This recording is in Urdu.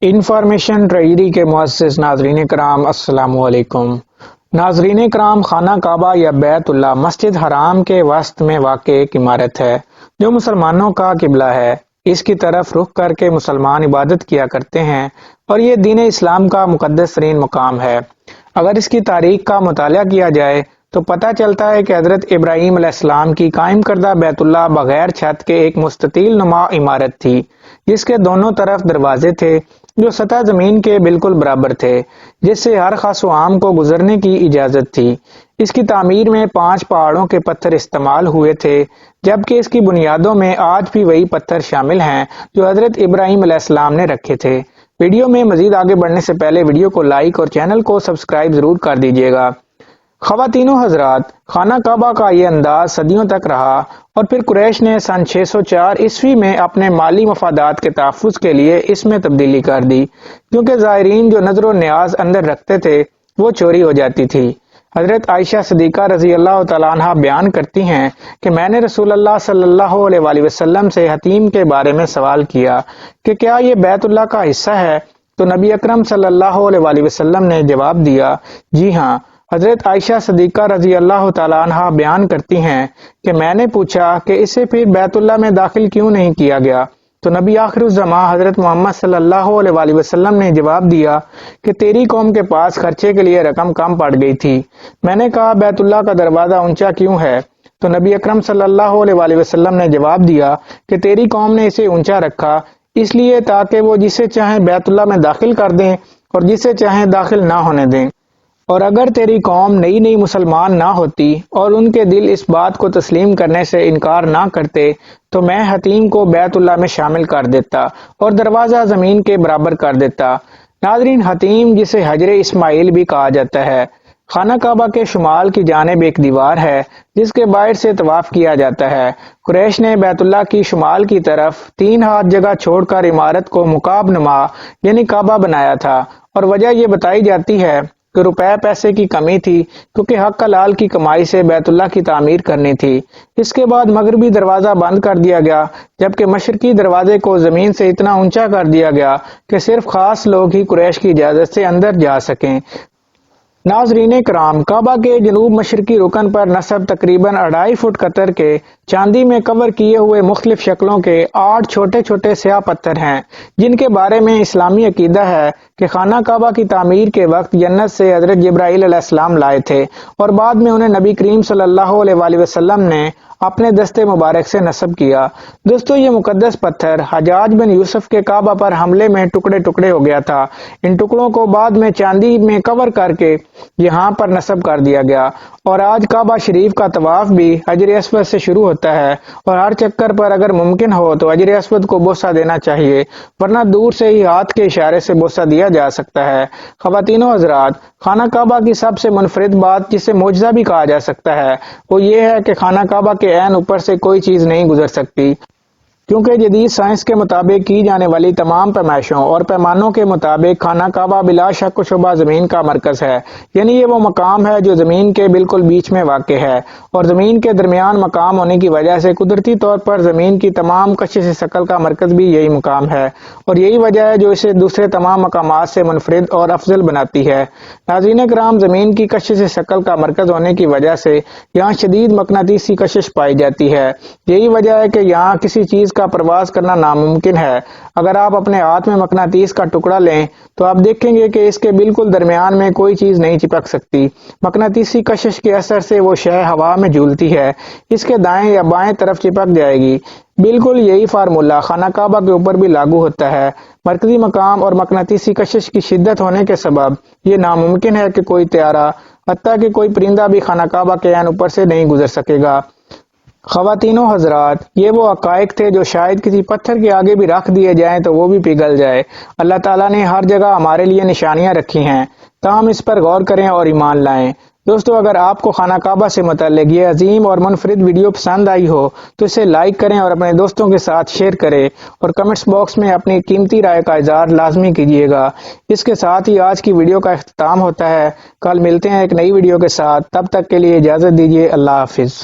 انفارمیشن ٹریجری کے مؤسس ناظرین کرام السلام علیکم۔ ناظرین کرام، خانہ کعبہ یا بیت اللہ مسجد حرام کے وسط میں واقع ایک عمارت ہے جو مسلمانوں کا قبلہ ہے۔ اس کی طرف رخ کر کے مسلمان عبادت کیا کرتے ہیں اور یہ دین اسلام کا مقدس ترین مقام ہے۔ اگر اس کی تاریخ کا مطالعہ کیا جائے تو پتہ چلتا ہے کہ حضرت ابراہیم علیہ السلام کی قائم کردہ بیت اللہ بغیر چھت کے ایک مستطیل نما عمارت تھی جس کے دونوں طرف دروازے تھے جو سطح زمین کے بالکل برابر تھے، جس سے ہر خاص و عام کو گزرنے کی اجازت تھی۔ اس کی تعمیر میں 5 پہاڑوں کے پتھر استعمال ہوئے تھے، جبکہ اس کی بنیادوں میں آج بھی وہی پتھر شامل ہیں جو حضرت ابراہیم علیہ السلام نے رکھے تھے۔ ویڈیو میں مزید آگے بڑھنے سے پہلے ویڈیو کو لائک اور چینل کو سبسکرائب ضرور کر دیجیے گا۔ خواتین و حضرات، خانہ کعبہ کا یہ انداز صدیوں تک رہا اور پھر قریش نے سن 604 عیسوی میں اپنے مالی مفادات کے تحفظ کے لیے اس میں تبدیلی کر دی، کیونکہ زائرین جو نظر و نیاز اندر رکھتے تھے وہ چوری ہو جاتی تھی۔ حضرت عائشہ صدیقہ رضی اللہ تعالیٰ عنہ بیان کرتی ہیں کہ میں نے رسول اللہ صلی اللہ علیہ وسلم سے حتیم کے بارے میں سوال کیا کہ کیا یہ بیت اللہ کا حصہ ہے، تو نبی اکرم صلی اللہ علیہ وسلم نے جواب دیا، جی ہاں۔ حضرت عائشہ صدیقہ رضی اللہ تعالیٰ عنہ بیان کرتی ہیں کہ میں نے پوچھا کہ اسے پھر بیت اللہ میں داخل کیوں نہیں کیا گیا، تو نبی آخر الزماں حضرت محمد صلی اللہ علیہ وسلم نے جواب دیا کہ تیری قوم کے پاس خرچے کے لیے رقم کم پڑ گئی تھی۔ میں نے کہا بیت اللہ کا دروازہ اونچا کیوں ہے، تو نبی اکرم صلی اللہ علیہ وسلم نے جواب دیا کہ تیری قوم نے اسے اونچا رکھا اس لیے تاکہ وہ جسے چاہیں بیت اللہ میں داخل کر دیں اور جسے چاہیں داخل نہ ہونے دیں، اور اگر تیری قوم نئی مسلمان نہ ہوتی اور ان کے دل اس بات کو تسلیم کرنے سے انکار نہ کرتے تو میں حتیم کو بیت اللہ میں شامل کر دیتا اور دروازہ زمین کے برابر کر دیتا۔ ناظرین، حتیم جسے حجر اسماعیل بھی کہا جاتا ہے، خانہ کعبہ کے شمال کی جانب ایک دیوار ہے جس کے باہر سے طواف کیا جاتا ہے۔ قریش نے بیت اللہ کی شمال کی طرف 3 ہاتھ جگہ چھوڑ کر عمارت کو مکعب نما یعنی کعبہ بنایا تھا، اور وجہ یہ بتائی جاتی ہے کہ روپے پیسے کی کمی تھی، کیونکہ حق حلال کی کمائی سے بیت اللہ کی تعمیر کرنی تھی۔ اس کے بعد مغربی دروازہ بند کر دیا گیا، جبکہ مشرقی دروازے کو زمین سے اتنا اونچا کر دیا گیا کہ صرف خاص لوگ ہی قریش کی اجازت سے اندر جا سکیں۔ ناظرین کرام، کعبہ کے جنوب مشرقی رکن پر نصب تقریباً 2.5 فٹ قطر کے چاندی میں کور کیے ہوئے مختلف شکلوں کے 8 چھوٹے چھوٹے سیاہ پتھر ہیں، جن کے بارے میں اسلامی عقیدہ ہے کہ خانہ کعبہ کی تعمیر کے وقت جنت سے حضرت جبرائیل علیہ السلام لائے تھے اور بعد میں انہیں نبی کریم صلی اللہ علیہ وسلم نے اپنے دستے مبارک سے نصب کیا۔ دوستو، یہ مقدس پتھر حجاج بن یوسف کے کعبہ پر حملے میں ٹکڑے ٹکڑے ہو گیا تھا۔ ان ٹکڑوں کو بعد میں چاندی میں کور کر کے یہاں پر نصب کر دیا گیا، اور آج کعبہ شریف کا طواف بھی حجر اسود سے شروع ہوتا ہے، اور ہر چکر پر اگر ممکن ہو تو حجر اسود کو بوسہ دینا چاہیے، ورنہ دور سے ہی ہاتھ کے اشارے سے بوسہ دیا جا سکتا ہے۔ خواتین و حضرات، خانہ کعبہ کی سب سے منفرد بات جسے معجزہ بھی کہا جا سکتا ہے وہ یہ ہے کہ خانہ کعبہ کے عین اوپر سے کوئی چیز نہیں گزر سکتی، کیونکہ جدید سائنس کے مطابق کی جانے والی تمام پیمائشوں اور پیمانوں کے مطابق خانہ کعبہ بلا شک و شبہ زمین کا مرکز ہے، یعنی یہ وہ مقام ہے جو زمین کے بالکل بیچ میں واقع ہے، اور زمین کے درمیان مقام ہونے کی وجہ سے قدرتی طور پر زمین کی تمام کشش ثقل کا مرکز بھی یہی مقام ہے، اور یہی وجہ ہے جو اسے دوسرے تمام مقامات سے منفرد اور افضل بناتی ہے۔ ناظرین کرام، زمین کی کشش ثقل کا مرکز ہونے کی وجہ سے یہاں شدید مقناطیسی کشش پائی جاتی ہے۔ یہی وجہ ہے کہ یہاں کسی چیز کا پرواز کرنا ناممکن ہے۔ اگر آپ اپنے ہاتھ میں مقناطیس کا ٹکڑا لیں تو آپ دیکھیں گے کہ اس کے بالکل درمیان میں کوئی چیز نہیں چپک سکتی۔ مقناطیسی کشش کے اثر سے وہ شے ہوا میں جھولتی ہے، اس کے دائیں یا بائیں طرف چپک جائے گی۔ بالکل یہی فارمولہ خانہ کعبہ کے اوپر بھی لاگو ہوتا ہے۔ مرکزی مقام اور مقناطیسی کشش کی شدت ہونے کے سبب یہ ناممکن ہے کہ کوئی طیارہ، حتیٰ کہ کوئی پرندہ بھی خانہ کعبہ کے عین اوپر سے نہیں گزر سکے گا۔ خواتین و حضرات، یہ وہ حقائق تھے جو شاید کسی پتھر کے آگے بھی رکھ دیے جائیں تو وہ بھی پگھل جائے۔ اللہ تعالیٰ نے ہر جگہ ہمارے لیے نشانیاں رکھی ہیں، تاہم اس پر غور کریں اور ایمان لائیں۔ دوستو، اگر آپ کو خانہ کعبہ سے متعلق یہ عظیم اور منفرد ویڈیو پسند آئی ہو تو اسے لائک کریں اور اپنے دوستوں کے ساتھ شیئر کریں، اور کمنٹس باکس میں اپنی قیمتی رائے کا اظہار لازمی کیجیے گا۔ اس کے ساتھ ہی آج کی ویڈیو کا اختتام ہوتا ہے۔ کل ملتے ہیں ایک نئی ویڈیو کے ساتھ، تب تک کے لیے اجازت دیجیے۔ اللہ حافظ۔